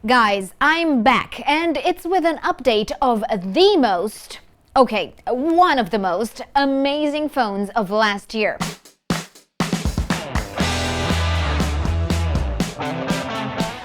Guys, I'm back, and it's with an update of one of the most amazing phones of last year.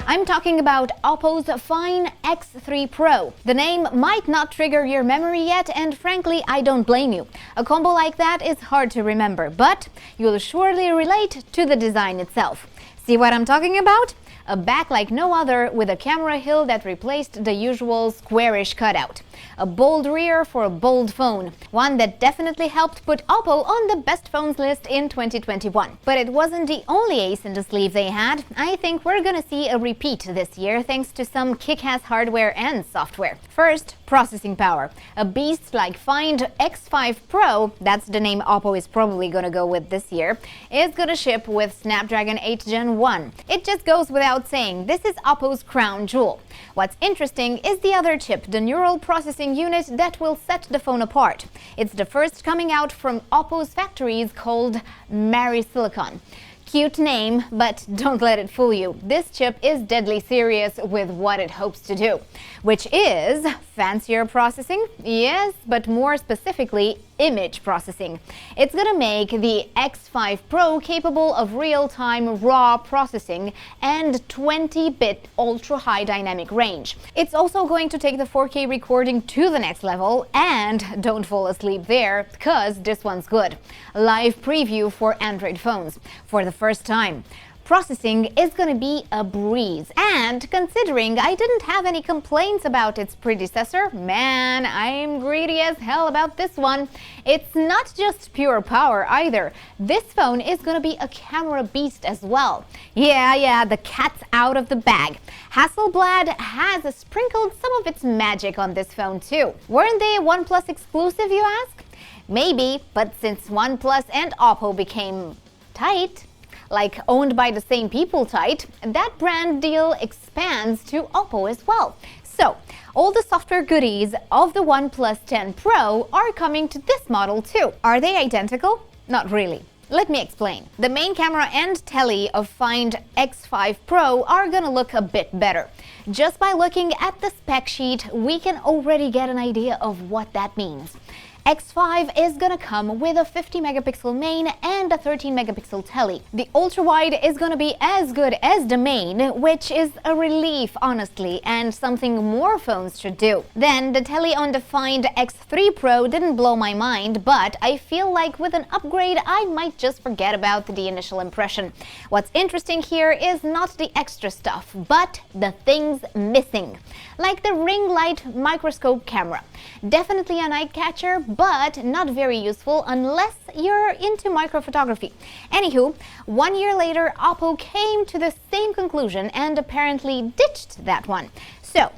I'm talking about Oppo's Find X3 Pro. The name might not trigger your memory yet, and frankly, I don't blame you. A combo like that is hard to remember, but you'll surely relate to the design itself. See what I'm talking about? A back like no other, with a camera hill that replaced the usual squarish cutout. A bold rear for a bold phone. One that definitely helped put Oppo on the best phones list in 2021. But it wasn't the only ace in the sleeve they had. I think we're gonna see a repeat this year thanks to some kick-ass hardware and software. First, processing power. A beast like Find X5 Pro, that's the name Oppo is probably gonna go with this year, is gonna ship with Snapdragon 8 Gen 1. It just goes without saying, this is Oppo's crown jewel. What's interesting is the other chip, the neural processing unit that will set the phone apart. It's the first coming out from Oppo's factories, called Marisilicon. Cute name, but don't let it fool you. This chip is deadly serious with what it hopes to do, which is fancier processing, yes, but more specifically, image processing. It's gonna make the X5 Pro capable of real-time raw processing and 20-bit ultra-high dynamic range. It's also going to take the 4K recording to the next level, and don't fall asleep there, because this one's good. Live preview for Android phones. For the first time. Processing is gonna be a breeze, and considering I didn't have any complaints about its predecessor, man, I'm greedy as hell about this one. It's not just pure power either. This phone is gonna be a camera beast as well. Yeah, the cat's out of the bag. Hasselblad has sprinkled some of its magic on this phone too. Weren't they a ONEPLUS exclusive, you ask? Maybe, but since ONEPLUS and Oppo became tight, like owned by the same people tight, that brand deal expands to Oppo as well. So, all the software goodies of the ONEPLUS 10 Pro are coming to this model too. Are they identical? Not really. Let me explain. The main camera and tele of Find X5 Pro are gonna look a bit better. Just by looking at the spec sheet, we can already get an idea of what that means. X5 is gonna come with a 50-megapixel main and a 13-megapixel tele. The ultra-wide is gonna be as good as the main, which is a relief, honestly, and something more phones should do. Then, the tele on the Find X3 Pro didn't blow my mind, but I feel like with an upgrade, I might just forget about the initial impression. What's interesting here is not the extra stuff, but the things missing. Like the ring light microscope camera. Definitely an eye-catcher, but not very useful unless you're into microphotography. Anywho, 1 year later, Oppo came to the same conclusion and apparently ditched that one. So,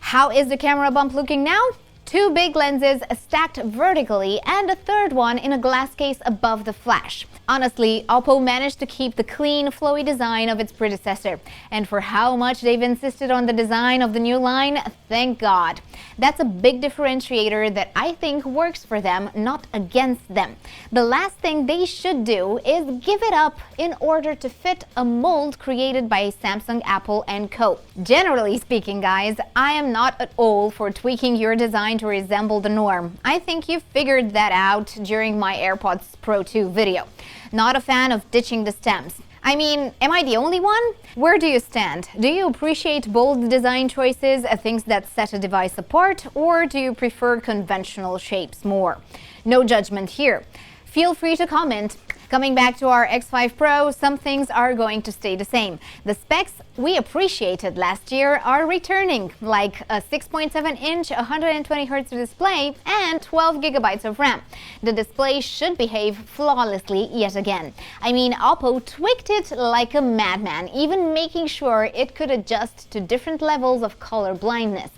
how is the camera bump looking now? 2 big lenses stacked vertically and a third one in a glass case above the flash. Honestly, Oppo managed to keep the clean, flowy design of its predecessor. And for how much they've insisted on the design of the new line, thank God. That's a big differentiator that I think works for them, not against them. The last thing they should do is give it up in order to fit a mold created by Samsung, Apple, and co. Generally speaking, guys, I am not at all for tweaking your design to resemble the norm. I think you figured that out during my AirPods Pro 2 video. Not a fan of ditching the stems. I mean, am I the only one? Where do you stand? Do you appreciate bold design choices, things that set a device apart, or do you prefer conventional shapes more? No judgment here. Feel free to comment. Coming back to our X5 Pro, some things are going to stay the same. The specs we appreciated last year are returning, like a 6.7-inch 120Hz display and 12 GB of RAM. The display should behave flawlessly yet again. I mean, Oppo tweaked it like a madman, even making sure it could adjust to different levels of color blindness.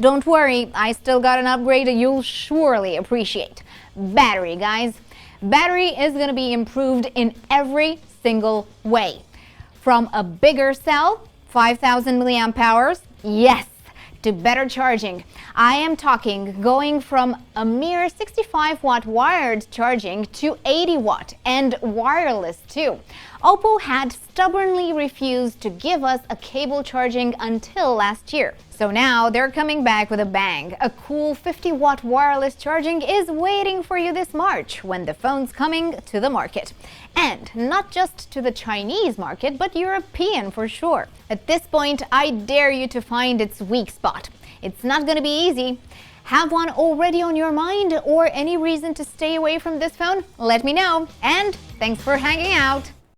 Don't worry, I still got an upgrade you'll surely appreciate. Battery, guys. Battery is going to be improved in every single way. From a bigger cell, 5,000 milliamp hours, yes, to better charging. I am talking going from a mere 65-watt wired charging to 80-watt and wireless too. Oppo had stubbornly refused to give us a cable charging until last year. So now they're coming back with a bang. A cool 50-watt wireless charging is waiting for you this March when the phone's coming to the market. And not just to the Chinese market, but European for sure. At this point, I dare you to find its weak spot. It's not going to be easy. Have one already on your mind or any reason to stay away from this phone? Let me know. And thanks for hanging out.